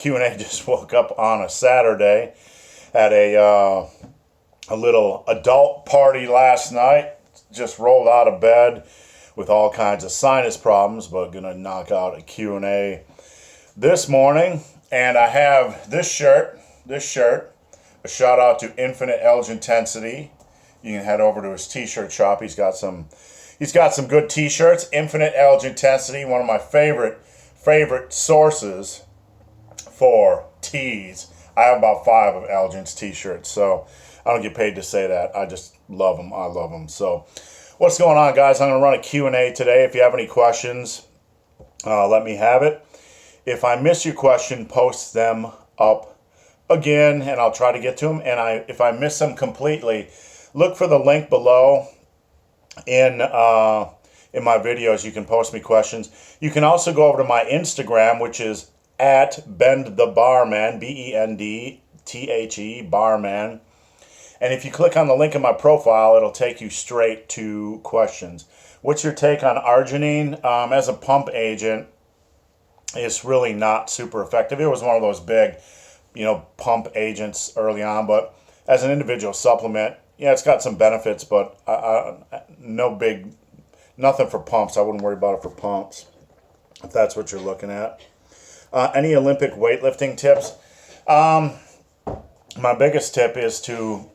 Q&A just woke up on a Saturday. Had a little adult party last night. Just rolled out of bed with all kinds of sinus problems, but gonna knock out a Q&A this morning. And I have this shirt. A shout out to Infinite Edge Intensity. You can head over to his t-shirt shop. He's got some good t-shirts. Infinite Edge Intensity, one of my favorite sources for tees. I have about 5 of Elgin's t-shirts, so I don't get paid to say that. I just love them. I love them. So what's going on, guys? I'm going to run a Q&A today. If you have any questions, let me have it. If I miss your question, post them up again, and I'll try to get to them. And if I miss them completely, look for the link below in my videos. You can post me questions. You can also go over to my Instagram, which is at Bend the Barman, BENDTHE, Barman. And if you click on the link in my profile, it'll take you straight to questions. What's your take on arginine? As a pump agent, it's really not super effective. It was one of those big, pump agents early on, but as an individual supplement, yeah, it's got some benefits, but nothing for pumps. I wouldn't worry about it for pumps, if that's what you're looking at. Any Olympic weightlifting tips? My biggest tip is to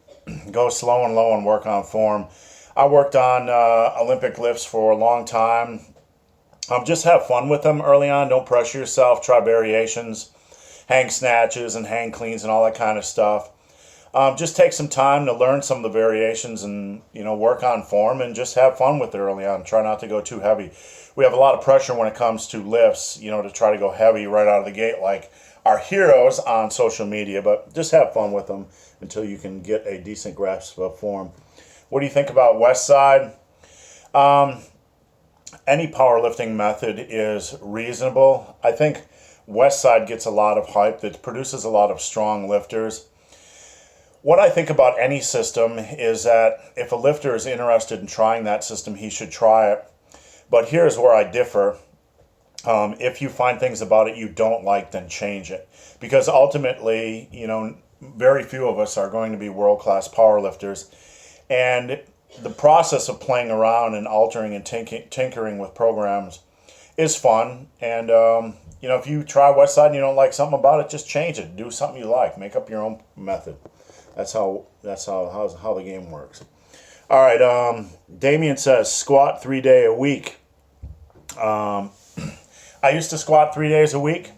go slow and low and work on form. I worked on Olympic lifts for a long time. Just have fun with them early on. Don't pressure yourself. Try variations, hang snatches and hang cleans and all that kind of stuff. Just take some time to learn some of the variations and, work on form and just have fun with it early on. Try not to go too heavy. We have a lot of pressure when it comes to lifts, to try to go heavy right out of the gate like our heroes on social media, but just have fun with them until you can get a decent grasp of form. What do you think about Westside? Any powerlifting method is reasonable. I think Westside gets a lot of hype. That produces a lot of strong lifters. What I think about any system is that if a lifter is interested in trying that system, he should try it. But here's where I differ. If you find things about it you don't like, then change it. Because ultimately, very few of us are going to be world-class powerlifters. And the process of playing around and altering and tinkering with programs is fun. And, if you try Westside and you don't like something about it, just change it. Do something you like. Make up your own method. That's how the game works. All right, Damien says, squat 3 days a week. I used to squat 3 days a week,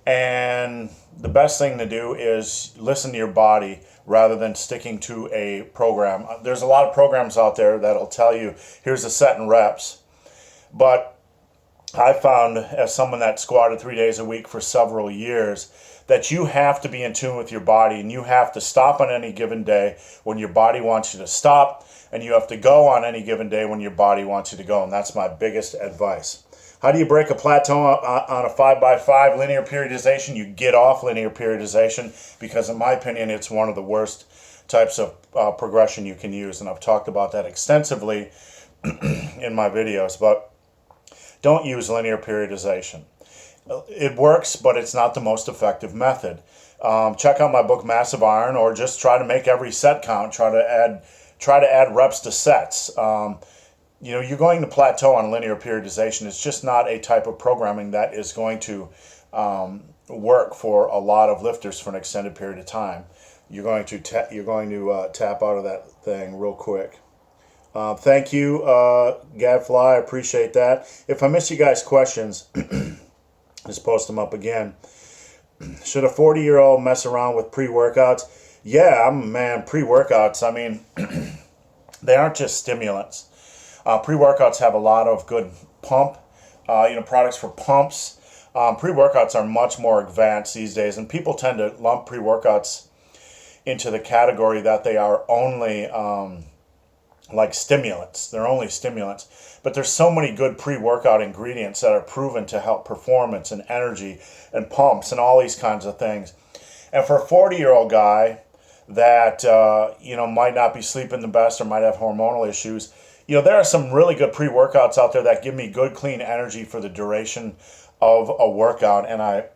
and the best thing to do is listen to your body rather than sticking to a program. There's a lot of programs out there that'll tell you, here's a set and reps. But I found, as someone that squatted 3 days a week for several years, that you have to be in tune with your body, and you have to stop on any given day when your body wants you to stop, and you have to go on any given day when your body wants you to go, and that's my biggest advice. How do you break a plateau on a 5x5 linear periodization? You get off linear periodization, because in my opinion, it's one of the worst types of progression you can use, and I've talked about that extensively in my videos, but don't use linear periodization. It works, but it's not the most effective method. Check out my book, Massive Iron, or just try to make every set count. Try to add reps to sets. You're going to plateau on linear periodization. It's just not a type of programming that is going to work for a lot of lifters for an extended period of time. You're going to tap out of that thing real quick. Thank you, Gadfly. I appreciate that. If I miss you guys' questions, just post them up again. Should a 40-year-old mess around with pre-workouts? Yeah, pre-workouts, they aren't just stimulants. Pre-workouts have a lot of good pump, products for pumps. Pre-workouts are much more advanced these days, and people tend to lump pre-workouts into the category that they are only like stimulants. They're only stimulants. But there's so many good pre-workout ingredients that are proven to help performance and energy and pumps and all these kinds of things. And for a 40-year-old guy that, might not be sleeping the best or might have hormonal issues, there are some really good pre-workouts out there that give me good, clean energy for the duration of a workout, and I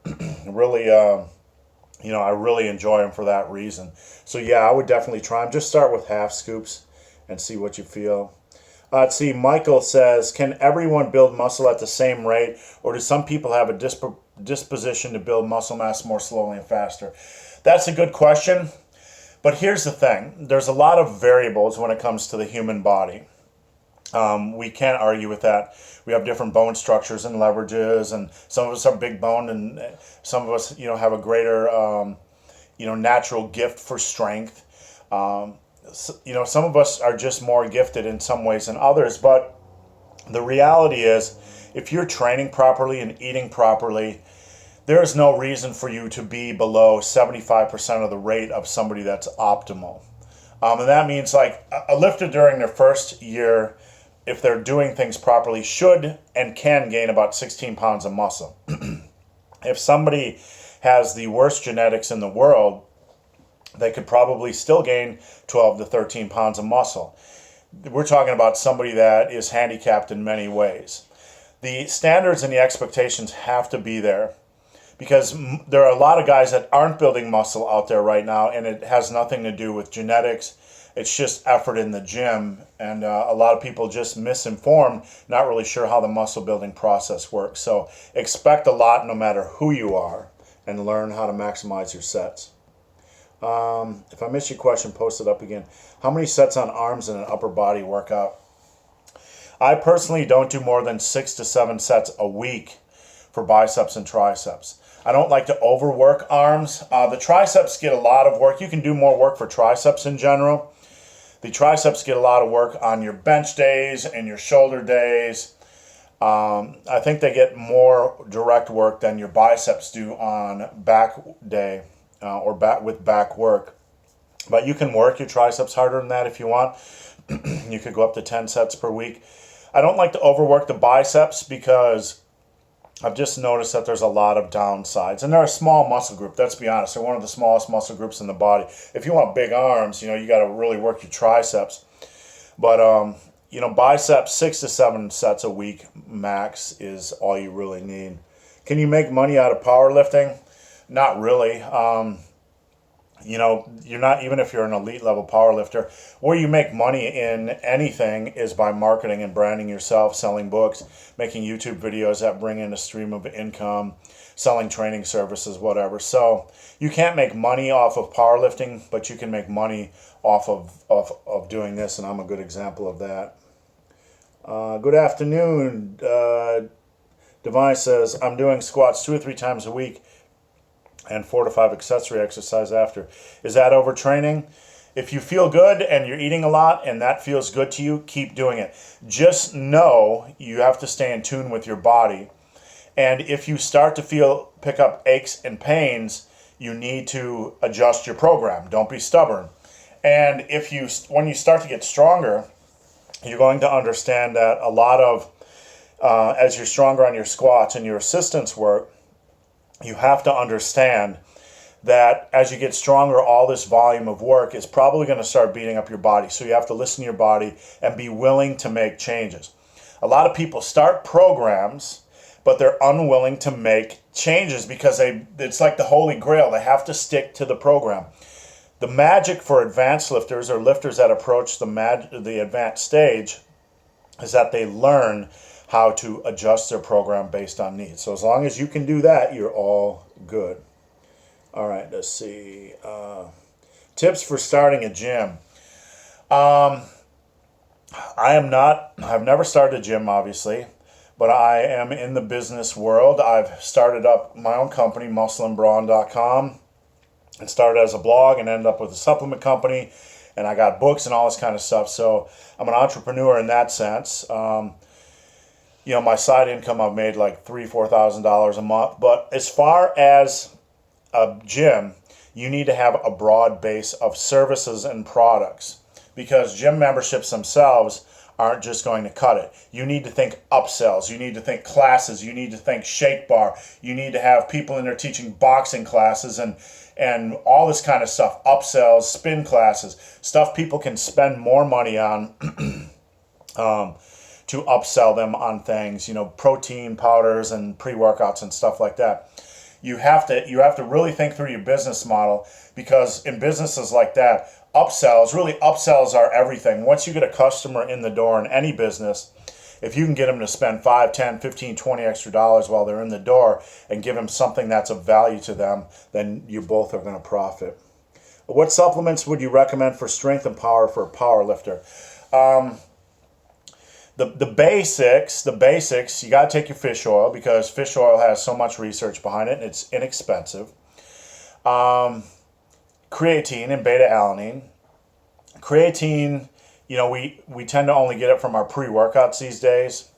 really, I really enjoy them for that reason. So yeah, I would definitely try them. Just start with half scoops and see what you feel. Let's see, Michael says, can everyone build muscle at the same rate, or do some people have a disposition to build muscle mass more slowly and faster? That's a good question, but here's the thing. There's a lot of variables when it comes to the human body. We can't argue with that. We have different bone structures and leverages, and some of us are big boned, and some of us, have a greater, natural gift for strength. Some of us are just more gifted in some ways than others, but the reality is, if you're training properly and eating properly, there is no reason for you to be below 75% of the rate of somebody that's optimal. And that means like a lifter during their first year, if they're doing things properly, should and can gain about 16 pounds of muscle. If somebody has the worst genetics in the world, they could probably still gain 12 to 13 pounds of muscle. We're talking about somebody that is handicapped in many ways. The standards and the expectations have to be there, because there are a lot of guys that aren't building muscle out there right now, and it has nothing to do with genetics. It's just effort in the gym, and a lot of people just misinformed, not really sure how the muscle building process works. So expect a lot no matter who you are, and learn how to maximize your sets. If I missed your question, post it up again. How many sets on arms in an upper body workout? I personally don't do more than 6 to 7 sets a week for biceps and triceps. I don't like to overwork arms. The triceps get a lot of work. You can do more work for triceps in general. The triceps get a lot of work on your bench days and your shoulder days. I think they get more direct work than your biceps do on back day. Or with back work. But you can work your triceps harder than that if you want. You could go up to 10 sets per week. I don't like to overwork the biceps because I've just noticed that there's a lot of downsides. And they're a small muscle group, let's be honest. They're one of the smallest muscle groups in the body. If you want big arms, you got to really work your triceps. But, biceps, 6 to 7 sets a week max is all you really need. Can you make money out of powerlifting? Not really. You're not, even if you're an elite level power lifter. Where you make money in anything is by marketing and branding yourself, selling books, making YouTube videos that bring in a stream of income, selling training services, whatever. So you can't make money off of powerlifting, but you can make money off of doing this, and I'm a good example of that. Good afternoon. Divine says, I'm doing squats 2 or 3 times a week and 4 to 5 accessory exercise after. Is that overtraining? If you feel good and you're eating a lot and that feels good to you, keep doing it. Just know you have to stay in tune with your body. And if you start to pick up aches and pains, you need to adjust your program. Don't be stubborn. And when you start to get stronger, you're going to understand that a lot of, as you're stronger on your squats and your assistance work, you have to understand that as you get stronger, all this volume of work is probably going to start beating up your body. So you have to listen to your body and be willing to make changes. A lot of people start programs, but they're unwilling to make changes because it's like the Holy Grail. They have to stick to the program. The magic for advanced lifters or lifters that approach the advanced stage is that they learn how to adjust their program based on needs. So as long as you can do that, you're all good. All right, let's see. Tips for starting a gym. I've never started a gym, obviously, but I am in the business world. I've started up my own company, muscleandbrawn.com. It started as a blog and ended up with a supplement company, and I got books and all this kind of stuff. So I'm an entrepreneur in that sense. My side income, I've made like $3,000-$4,000 a month. But as far as a gym, you need to have a broad base of services and products, because gym memberships themselves aren't just going to cut it. You need to think upsells. You need to think classes. You need to think shake bar. You need to have people in there teaching boxing classes and all this kind of stuff. Upsells, spin classes, stuff people can spend more money on. to upsell them on things, protein powders and pre-workouts and stuff like that. You have to really think through your business model, because in businesses like that, upsells are everything. Once you get a customer in the door in any business, if you can get them to spend 5, 10, 15, 20 extra dollars while they're in the door and give them something that's of value to them, then you both are going to profit. What supplements would you recommend for strength and power for a power lifter? The basics, you got to take your fish oil, because fish oil has so much research behind it and it's inexpensive. Creatine and beta-alanine. Creatine, we tend to only get it from our pre-workouts these days.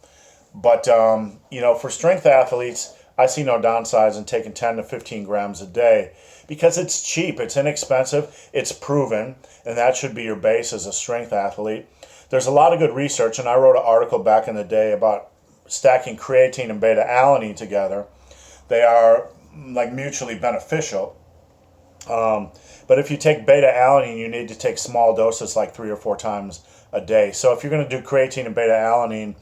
But, for strength athletes, I see no downsides in taking 10 to 15 grams a day, because it's cheap, it's inexpensive, it's proven, and that should be your base as a strength athlete. There's a lot of good research, and I wrote an article back in the day about stacking creatine and beta-alanine together. They are like mutually beneficial. But if you take beta-alanine, you need to take small doses, like 3 or 4 times a day. So if you're going to do creatine and beta-alanine,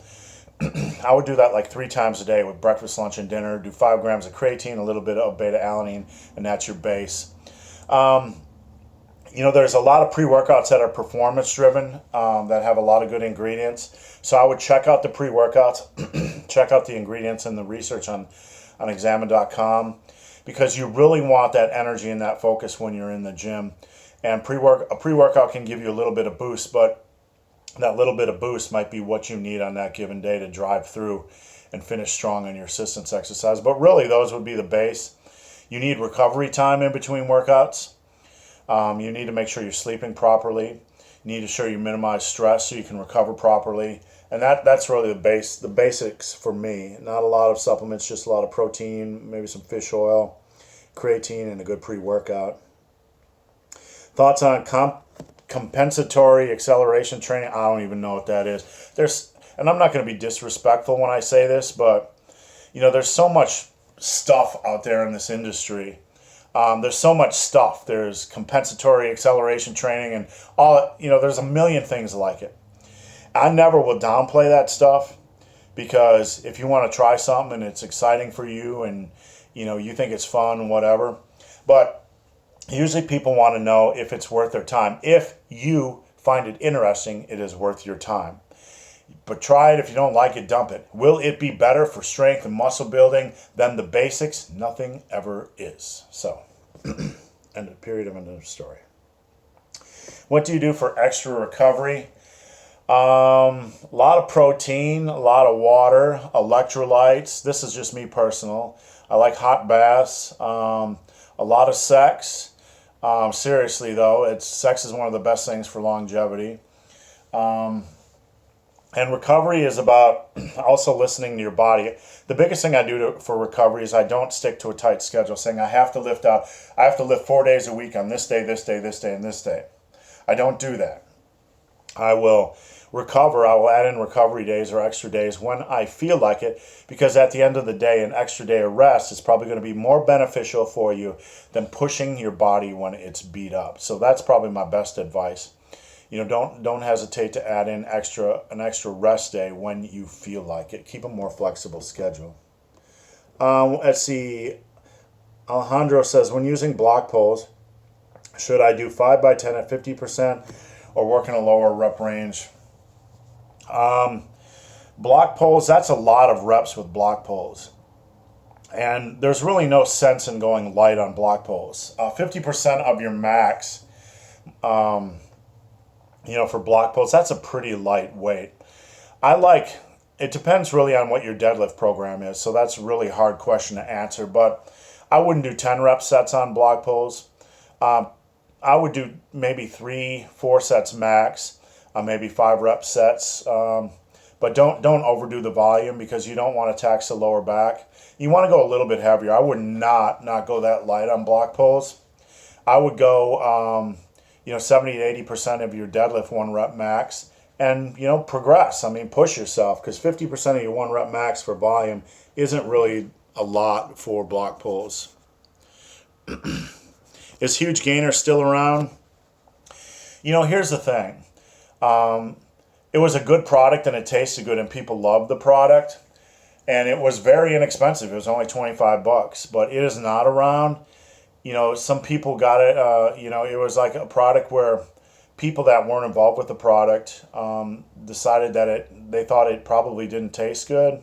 I would do that like 3 times a day with breakfast, lunch, and dinner. Do 5 grams of creatine, a little bit of beta-alanine, and that's your base. There's a lot of pre-workouts that are performance-driven, that have a lot of good ingredients. So I would check out the pre-workouts, check out the ingredients and the research on examine.com, because you really want that energy and that focus when you're in the gym. And a pre-workout can give you a little bit of boost, but that little bit of boost might be what you need on that given day to drive through and finish strong on your resistance exercise. But really, those would be the base. You need recovery time in between workouts. You need to make sure you're sleeping properly. You need to ensure you minimize stress so you can recover properly. And that's really the basics for me. Not a lot of supplements, just a lot of protein, maybe some fish oil, creatine, and a good pre-workout. Thoughts on compensatory acceleration training? I don't even know what that is. And I'm not going to be disrespectful when I say this, but there's so much stuff out there in this industry. There's so much stuff. There's compensatory acceleration training and all. There's a million things like it. I never will downplay that stuff, because if you want to try something and it's exciting for you and you think it's fun and whatever, but usually people want to know if it's worth their time. If you find it interesting, it is worth your time. But try it. If you don't like it, dump it. Will it be better for strength and muscle building than the basics? Nothing ever is. So, end of period of another story. What do you do for extra recovery? A lot of protein, a lot of water, electrolytes. This is just me personal. I like hot baths, a lot of sex. Seriously though, sex is one of the best things for longevity. And recovery is about also listening to your body. The biggest thing I do for recovery is I don't stick to a tight schedule, saying I have to lift 4 days a week on this day, this day, this day, and this day. I don't do that. I will recover. I will add in recovery days or extra days when I feel like it, because at the end of the day, an extra day of rest is probably going to be more beneficial for you than pushing your body when it's beat up. So that's probably my best advice. Don't hesitate to add in an extra rest day when you feel like it. Keep a more flexible schedule. Let's see. Alejandro says, when using block pulls, should I do 5 by 10 at 50% or work in a lower rep range? Block pulls, that's a lot of reps with block pulls. And there's really no sense in going light on block pulls. 50% of your max, for block pulls, that's a pretty light weight. It depends really on what your deadlift program is, so that's a really hard question to answer, but I wouldn't do 10 rep sets on block pulls. I would do maybe 3-4 sets max, maybe 5 rep sets, but don't overdo the volume, because you don't want to tax the lower back. You want to go a little bit heavier. I would not go that light on block pulls. I would go 70 to 80% of your deadlift 1 rep max, and progress. Push yourself, because 50% of your 1 rep max for volume isn't really a lot for block pulls. Is Huge Gainer still around? Here's the thing. It it was a good product and it tasted good and people loved the product. And it was very inexpensive. It was only 25 bucks, but it is not around. You know, some people got it, you know, it was like a product where people that weren't involved with the product decided that they thought it probably didn't taste good.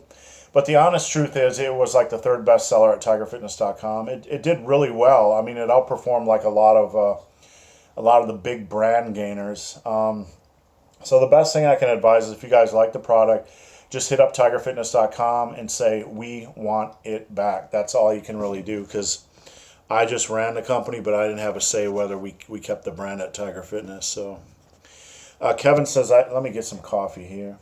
But the honest truth is it was like the third best seller at tigerfitness.com. It did really well. I mean, it outperformed like a lot of the big brand gainers. So the best thing I can advise is if you guys like the product, just hit up tigerfitness.com and say, we want it back. That's all you can really do, because I just ran the company, but I didn't have a say whether we kept the brand at Tiger Fitness. So Kevin says, let me get some coffee here.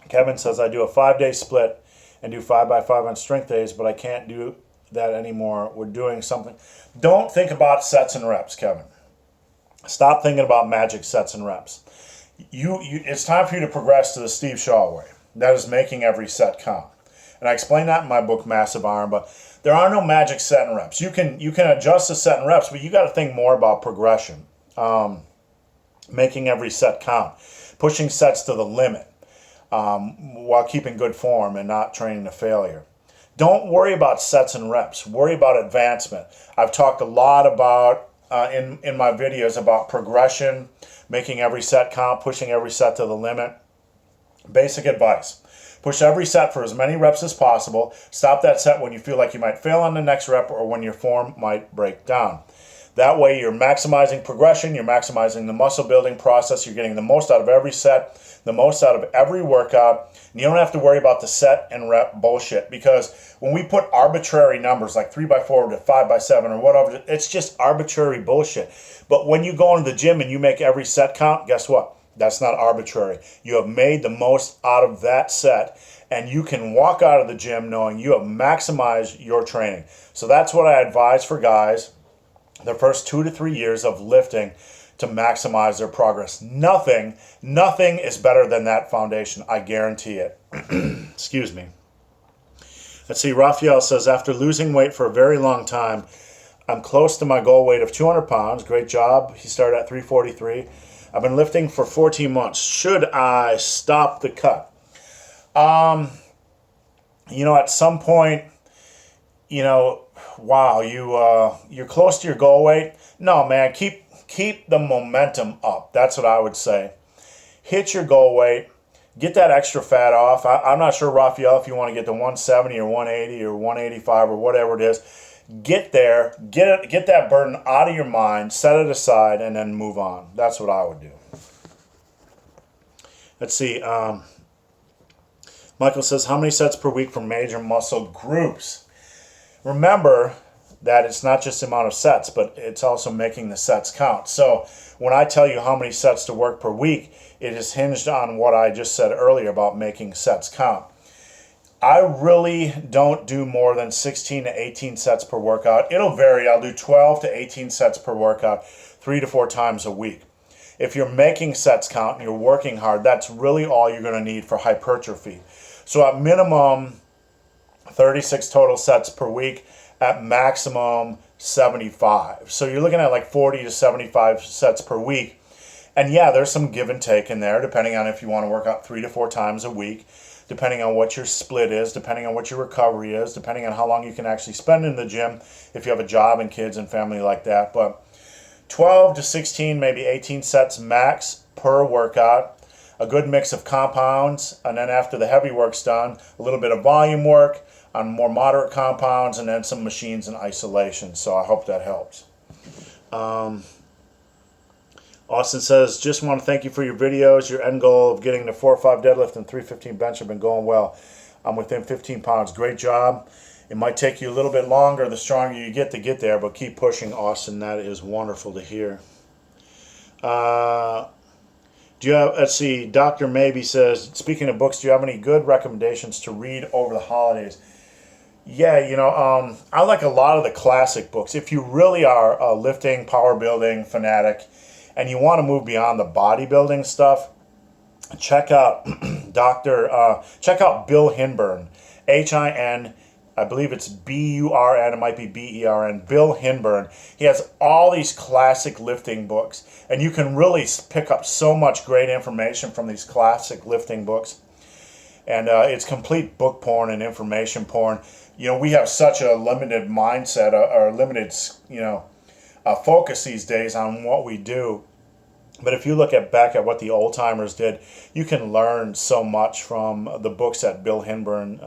Kevin says, I do a 5-day split and do 5x5 on strength days, but I can't do that anymore. We're doing something. Don't think about sets and reps, Kevin. Stop thinking about magic sets and reps. It's time for you to progress to the Steve Shaw way. That is making every set count. And I explain that in my book, Massive Iron, but there are no magic set and reps. You can adjust the set and reps, but you got to think more about progression. Making every set count. Pushing sets to the limit while keeping good form and not training to failure. Don't worry about sets and reps. Worry about advancement. I've talked a lot about, in my videos, about progression, making every set count, pushing every set to the limit. Basic advice. Push every set for as many reps as possible. Stop that set when you feel like you might fail on the next rep or when your form might break down. That way you're maximizing progression, you're maximizing the muscle building process, you're getting the most out of every set, the most out of every workout, and you don't have to worry about the set and rep bullshit, because when we put arbitrary numbers like 3x4 to 5x7 or whatever, it's just arbitrary bullshit. But when you go into the gym and you make every set count, guess what? That's not arbitrary. You have made the most out of that set, and you can walk out of the gym knowing you have maximized your training. So that's what I advise for guys the first 2 to 3 years of lifting to maximize their progress. Nothing is better than that foundation. I guarantee it. Excuse me. Let's see. Raphael says, after losing weight for a very long time, I'm close to my goal weight of 200 pounds. Great job. He started at 343. I've been lifting for 14 months. Should I stop the cut? You know, at some point, you know, wow, you're close to your goal weight. No, man, keep the momentum up. That's what I would say. Hit your goal weight. Get that extra fat off. I'm not sure, Raphael, if you want to get to 170 or 180 or 185 or whatever it is. Get there, get that burden out of your mind, set it aside, and then move on. That's what I would do. Let's see. Michael says, how many sets per week for major muscle groups? Remember that it's not just the amount of sets, but it's also making the sets count. So when I tell you how many sets to work per week, it is hinged on what I just said earlier about making sets count. I really don't do more than 16 to 18 sets per workout. It'll vary. I'll do 12 to 18 sets per workout 3 to 4 times a week. If you're making sets count and you're working hard, that's really all you're going to need for hypertrophy. So at minimum, 36 total sets per week, at maximum 75. So you're looking at like 40 to 75 sets per week. And yeah, there's some give and take in there, depending on if you want to work out 3 to 4 times a week, depending on what your split is, depending on what your recovery is, depending on how long you can actually spend in the gym if you have a job and kids and family like that. But 12 to 16, maybe 18 sets max per workout. A good mix of compounds, and then after the heavy work's done, a little bit of volume work on more moderate compounds, and then some machines in isolation. So I hope that helps. Austin says, just want to thank you for your videos. Your end goal of getting to 405 deadlift and 315 bench have been going well. I'm within 15 pounds. Great job. It might take you a little bit longer the stronger you get to get there, but keep pushing, Austin. That is wonderful to hear. Do you have, let's see, Dr. Maybe says, speaking of books, do you have any good recommendations to read over the holidays? Yeah, you know, I like a lot of the classic books. If you really are a lifting, power building fanatic, and you want to move beyond the bodybuilding stuff, check out check out Bill Hinburn, Hinburn, I believe it's Burn, it might be Bern, Bill Hinburn. He has all these classic lifting books, and you can really pick up so much great information from these classic lifting books. And it's complete book porn and information porn. You know, we have such a limited mindset or limited, focus these days on what we do. But if you look back at what the old timers did, you can learn so much from the books that Bill Hinburn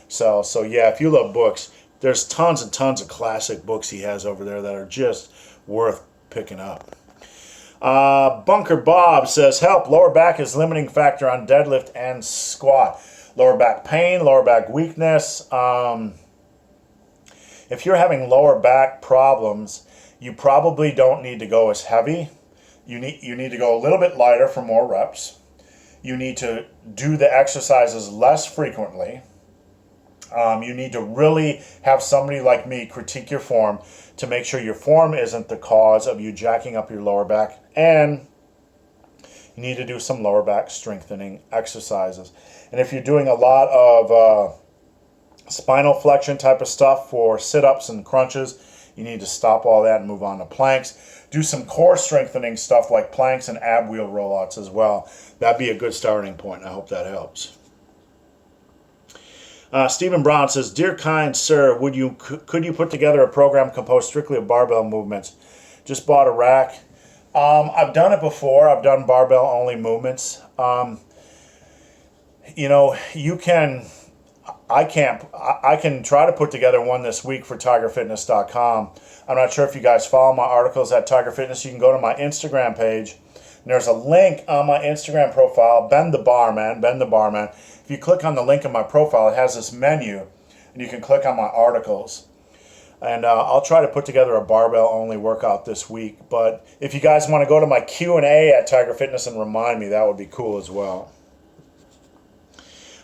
sells. So yeah, if you love books, there's tons and tons of classic books he has over there that are just worth picking up. Bunker Bob says, help, lower back is limiting factor on deadlift and squat. Lower back pain, lower back weakness. If you're having lower back problems, you probably don't need to go as heavy. You need to go a little bit lighter for more reps. You need to do the exercises less frequently. You need to really have somebody like me critique your form to make sure your form isn't the cause of you jacking up your lower back. And you need to do some lower back strengthening exercises. And if you're doing a lot of spinal flexion type of stuff for sit-ups and crunches, you need to stop all that and move on to planks. Do some core strengthening stuff like planks and ab wheel rollouts as well. That'd be a good starting point. I hope that helps. Stephen Brown says, dear kind sir, could you put together a program composed strictly of barbell movements? Just bought a rack. I've done it before. I've done barbell only movements. I can try to put together one this week for TigerFitness.com. I'm not sure if you guys follow my articles at Tiger Fitness. You can go to my Instagram page, and there's a link on my Instagram profile, Ben the Barman. If you click on the link in my profile, it has this menu, and you can click on my articles. And I'll try to put together a barbell-only workout this week. But if you guys want to go to my Q&A at Tiger Fitness and remind me, that would be cool as well.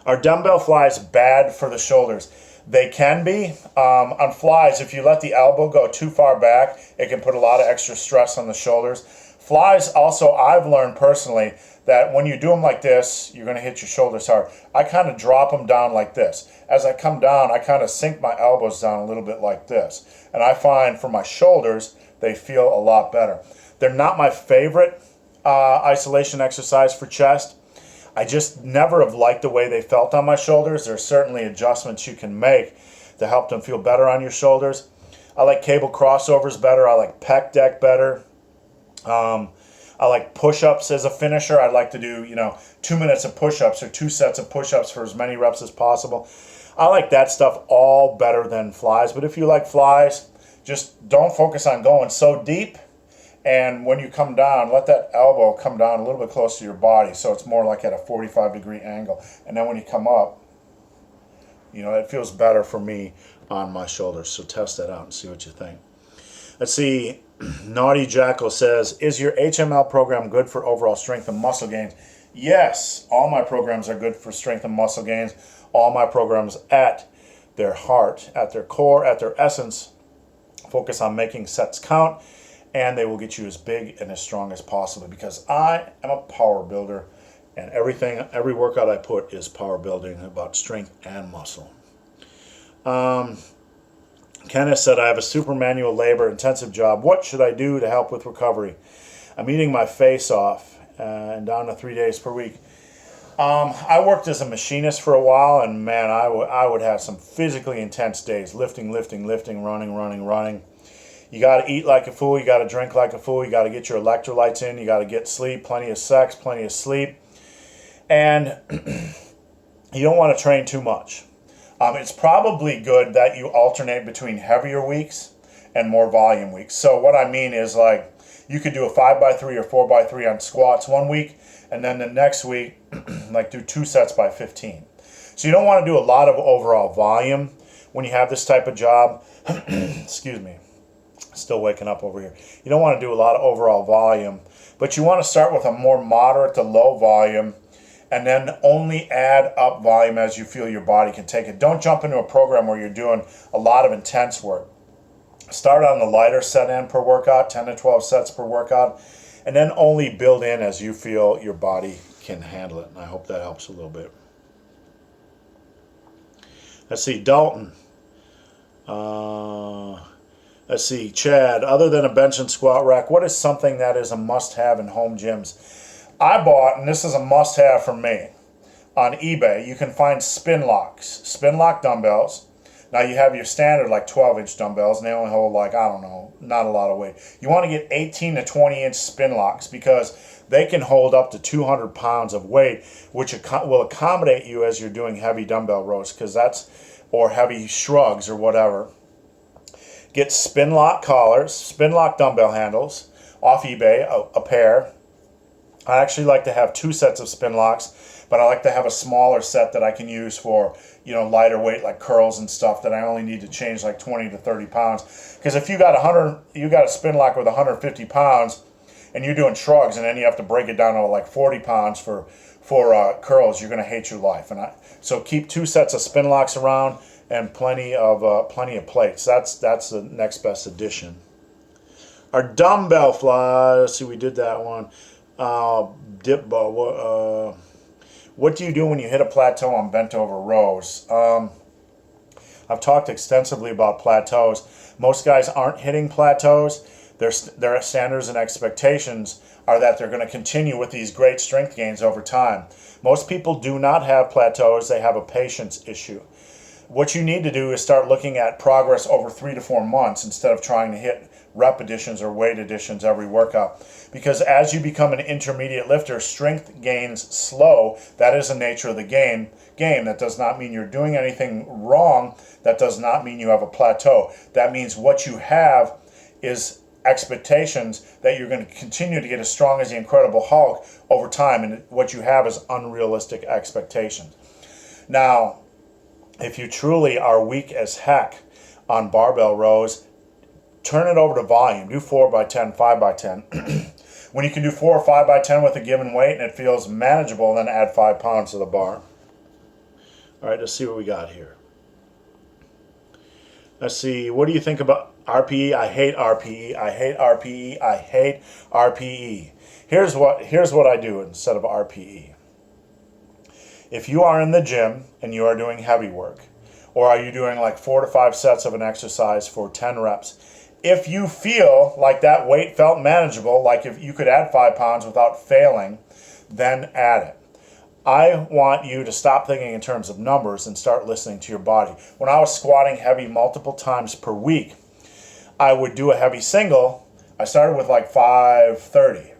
Are dumbbell flies bad for the shoulders? They can be. On flies, if you let the elbow go too far back, it can put a lot of extra stress on the shoulders. Flies also, I've learned personally that when you do them like this, you're going to hit your shoulders hard. I kind of drop them down like this. As I come down, I kind of sink my elbows down a little bit like this. And I find for my shoulders, they feel a lot better. They're not my favorite isolation exercise for chest. I just never have liked the way they felt on my shoulders. There's certainly adjustments you can make to help them feel better on your shoulders. I like cable crossovers better. I like pec deck better. I like push-ups as a finisher. I'd like to do, 2 minutes of push-ups or 2 sets of push-ups for as many reps as possible. I like that stuff all better than flies. But if you like flies, just don't focus on going so deep. And when you come down, let that elbow come down a little bit close to your body so it's more like at a 45-degree angle. And then when you come up, it feels better for me on my shoulders. So test that out and see what you think. Let's see. Naughty Jackal says, is your HML program good for overall strength and muscle gains? Yes, all my programs are good for strength and muscle gains. All my programs at their heart, at their core, at their essence, focus on making sets count. And they will get you as big and as strong as possible because I am a power builder and every workout I put is power building about strength and muscle. Kenneth said, I have a super manual labor intensive job. What should I do to help with recovery? I'm eating my face off and down to 3 days per week. I worked as a machinist for a while and man, I would have some physically intense days, lifting, running. You got to eat like a fool. You got to drink like a fool. You got to get your electrolytes in. You got to get sleep, plenty of sex, plenty of sleep. And you don't want to train too much. It's probably good that you alternate between heavier weeks and more volume weeks. So what I mean is like you could do a 5x3 or 4x3 on squats one week and then the next week like do 2 sets by 15. So you don't want to do a lot of overall volume when you have this type of job. Excuse me. Still waking up over here. You don't want to do a lot of overall volume, but you want to start with a more moderate to low volume and then only add up volume as you feel your body can take it. Don't jump into a program where you're doing a lot of intense work. Start on the lighter set in per workout, 10 to 12 sets per workout, and then only build in as you feel your body can handle it. And I hope that helps a little bit. Let's see, Dalton. Uh, let's see, Chad, other than a bench and squat rack, what is something that is a must-have in home gyms? I bought, and this is a must-have for me, on eBay, you can find spin locks, spin lock dumbbells. Now you have your standard like 12-inch dumbbells, and they only hold like, I don't know, not a lot of weight. You want to get 18 to 20-inch spin locks because they can hold up to 200 pounds of weight, which will accommodate you as you're doing heavy dumbbell rows, or heavy shrugs or whatever. Get spin lock collars, spin lock dumbbell handles off eBay, a pair. I actually like to have 2 sets of spin locks, but I like to have a smaller set that I can use for, lighter weight like curls and stuff that I only need to change like 20 to 30 pounds. Because if you got a spin lock with 150 pounds and you're doing shrugs and then you have to break it down to like 40 pounds for curls, you're going to hate your life. So keep 2 sets of spin locks around and plenty of plates. That's the next best addition. Our dumbbell fly. Let's see, we did that one. What do you do when you hit a plateau on bent over rows? I've talked extensively about plateaus. Most guys aren't hitting plateaus. Their standards and expectations are that they're going to continue with these great strength gains over time. Most people do not have plateaus. They have a patience issue. What you need to do is start looking at progress over 3 to 4 months instead of trying to hit rep additions or weight additions every workout. Because as you become an intermediate lifter, strength gains slow. That is the nature of the game. That does not mean you're doing anything wrong. That does not mean you have a plateau. That means what you have is expectations that you're going to continue to get as strong as the Incredible Hulk over time, and what you have is unrealistic expectations. Now, if you truly are weak as heck on barbell rows, turn it over to volume. Do 4x10, 5x10. When you can do 4 or 5x10 with a given weight and it feels manageable, then add 5 pounds to the bar. All right, let's see what we got here. Let's see, what do you think about RPE? I hate RPE. I hate RPE. I hate RPE. Here's what I do instead of RPE. If you are in the gym and you are doing heavy work, or are you doing like 4 to 5 sets of an exercise for 10 reps, if you feel like that weight felt manageable, like if you could add 5 pounds without failing, then add it. I want you to stop thinking in terms of numbers and start listening to your body. When I was squatting heavy multiple times per week, I would do a heavy single. I started with like 530.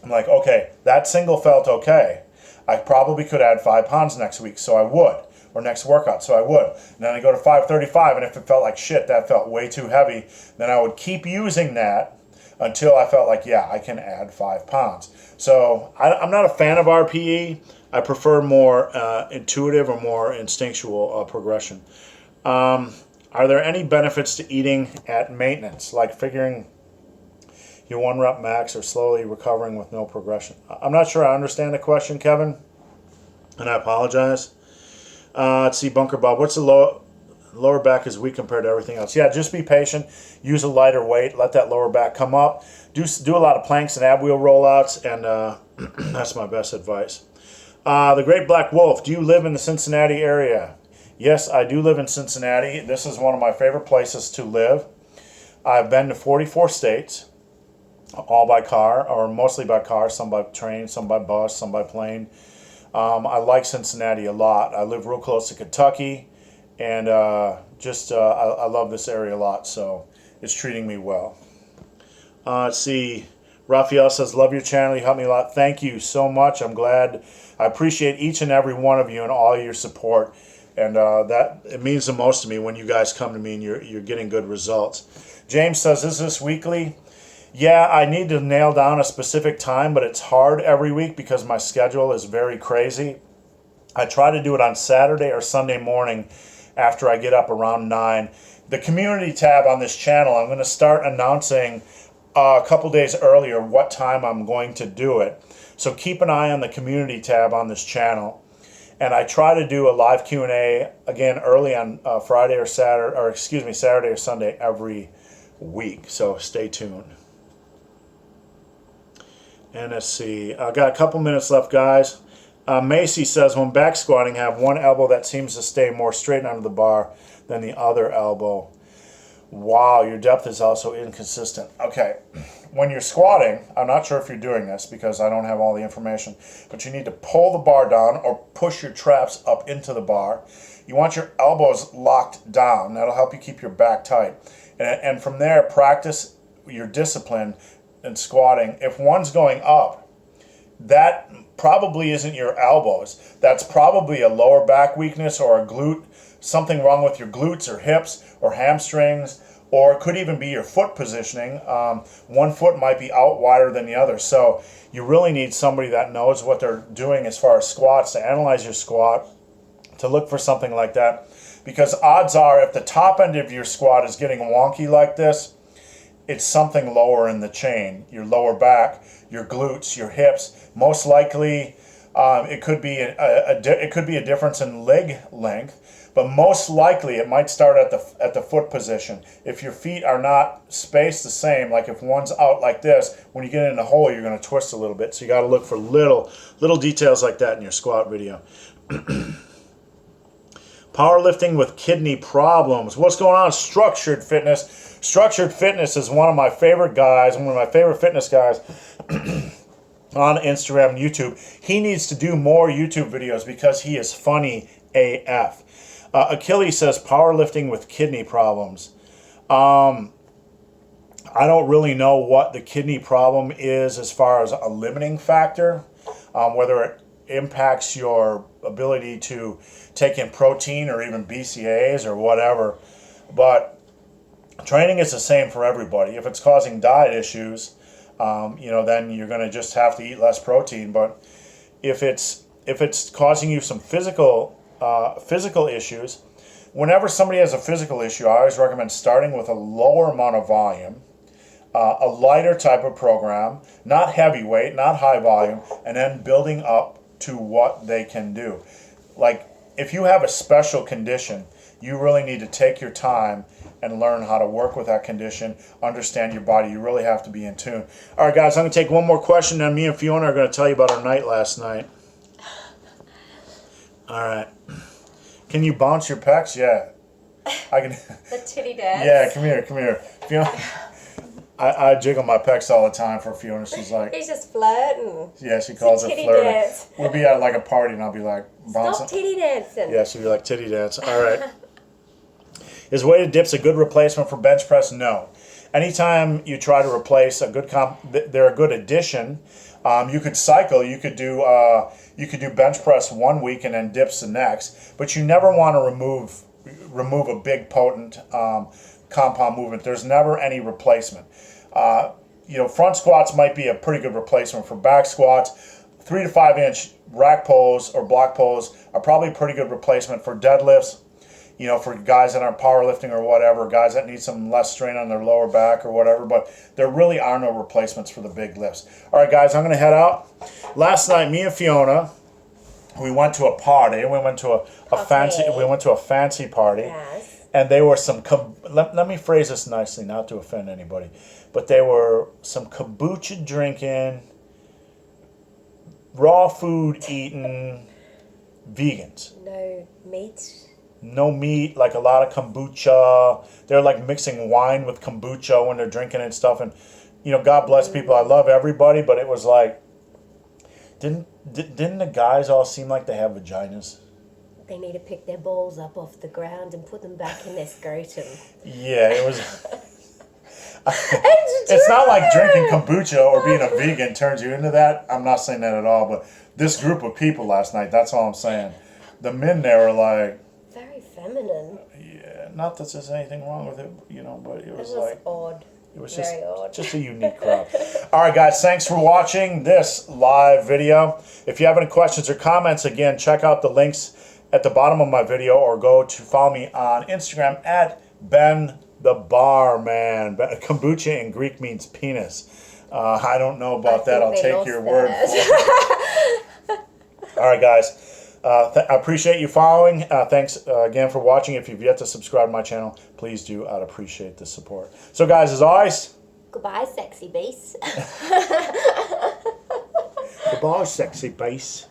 I'm like, okay, that single felt okay. I probably could add 5 pounds next week, so I would. Or next workout, so I would. And then I go to 535, and if it felt like shit, that felt way too heavy, then I would keep using that until I felt like, yeah, I can add 5 pounds. So I'm not a fan of RPE. I prefer more intuitive or more instinctual progression. Are there any benefits to eating at maintenance, like figuring your 1 rep max or slowly recovering with no progression? I'm not sure I understand the question, Kevin, and I apologize. Let's see, Bunker Bob, what's the lower back is weak compared to everything else? Yeah, just be patient. Use a lighter weight. Let that lower back come up. Do a lot of planks and ab wheel rollouts, and that's my best advice. The Great Black Wolf, do you live in the Cincinnati area? Yes, I do live in Cincinnati. This is one of my favorite places to live. I've been to 44 states, all by car, or mostly by car, some by train, some by bus, some by plane. I like Cincinnati a lot. I live real close to Kentucky, and I love this area a lot, so it's treating me well. Let's see. Raphael says, love your channel. You help me a lot. Thank you so much. I'm glad. I appreciate each and every one of you and all your support, and that it means the most to me when you guys come to me and you're getting good results. James says, is this weekly? Yeah, I need to nail down a specific time, but it's hard every week because my schedule is very crazy. I try to do it on Saturday or Sunday morning after I get up around 9. The community tab on this channel, I'm going to start announcing a couple days earlier what time I'm going to do it. So keep an eye on the community tab on this channel. And I try to do a live Q&A again early on Saturday or Sunday every week. So stay tuned. And let's see, I got a couple minutes left, guys. Macy says, when back squatting, have one elbow that seems to stay more straight under the bar than the other elbow. Wow, your depth is also inconsistent. Okay, when you're squatting, I'm not sure if you're doing this because I don't have all the information, but you need to pull the bar down or push your traps up into the bar. You want your elbows locked down. That'll help you keep your back tight. And from there, practice your discipline in squatting. If one's going up, that probably isn't your elbows. That's probably a lower back weakness or a glute, something wrong with your glutes or hips or hamstrings, or it could even be your foot positioning. One foot might be out wider than the other. So you really need somebody that knows what they're doing as far as squats to analyze your squat, to look for something like that. Because odds are, if the top end of your squat is getting wonky like this, it's something lower in the chain. Your lower back, your glutes, your hips. Most likely, it could be a difference in leg length, but most likely it might start at the foot position. If your feet are not spaced the same, like if one's out like this, when you get in the hole, you're going to twist a little bit. So you got to look for little details like that in your squat video. Powerlifting with kidney problems. What's going on? Structured Fitness. Structured Fitness is one of my favorite guys, one of my favorite fitness guys on Instagram and YouTube. He needs to do more YouTube videos because he is funny AF. Achilles says powerlifting with kidney problems. I don't really know what the kidney problem is as far as a limiting factor, whether it impacts your ability to take in protein or even BCAAs or whatever. But training is the same for everybody. If it's causing diet issues, then you're going to just have to eat less protein. But if it's causing you some physical issues, whenever somebody has a physical issue, I always recommend starting with a lower amount of volume, a lighter type of program, not heavyweight, not high volume, and then building up to what they can do. Like, if you have a special condition, you really need to take your time and learn how to work with that condition, understand your body. You really have to be in tune. All right, guys, I'm going to take one more question, and me and Fiona are going to tell you about our night last night. All right. Can you bounce your pecs? Yeah. I can. The titty dance. Yeah, come here. Fiona, I jiggle my pecs all the time for Fiona. She's like... He's just flirting. Yeah, she calls it flirting. Dance. We'll be at like a party and I'll be like bouncing. Stop titty dancing. Yeah, she'll be like titty dance. All right. Is weighted dips a good replacement for bench press? No. Anytime you try to replace a good they're a good addition. You could cycle. You could do bench press one week and then dips the next. But you never want to remove a big potent compound movement. There's never any replacement. Front squats might be a pretty good replacement for back squats. 3 to 5 inch rack pulls or block pulls are probably a pretty good replacement for deadlifts. For guys that aren't powerlifting or whatever, guys that need some less strain on their lower back or whatever, but there really are no replacements for the big lifts. All right, guys, I'm going to head out. Last night, me and Fiona, we went to a party. We went to a fancy party. Yes. And they were some, let me phrase this nicely, not to offend anybody, but they were some kombucha drinking, raw food eating vegans. No meat. No meat, like a lot of kombucha. They're like mixing wine with kombucha when they're drinking and stuff. And, God bless people. I love everybody, but it was like, didn't the guys all seem like they have vaginas? They need to pick their balls up off the ground and put them back in their scrotum. Yeah, it was... It's not like drinking kombucha or being a vegan turns you into that. I'm not saying that at all, but this group of people last night, that's all I'm saying. The men there were like... Very feminine. Yeah, not that there's anything wrong with it, but it was like... odd. It was very odd. Just a unique crowd. All right, guys, thanks for watching this live video. If you have any questions or comments, again, check out the links at the bottom of my video or follow me on Instagram at Ben the Barman. Kombucha in Greek means penis. I don't know about that. I'll take your word for it. All right, guys. I appreciate you following. Thanks again for watching. If you've yet to subscribe to my channel, please do. I'd appreciate the support. So, guys, as always... Goodbye, sexy beast. Goodbye, sexy beast.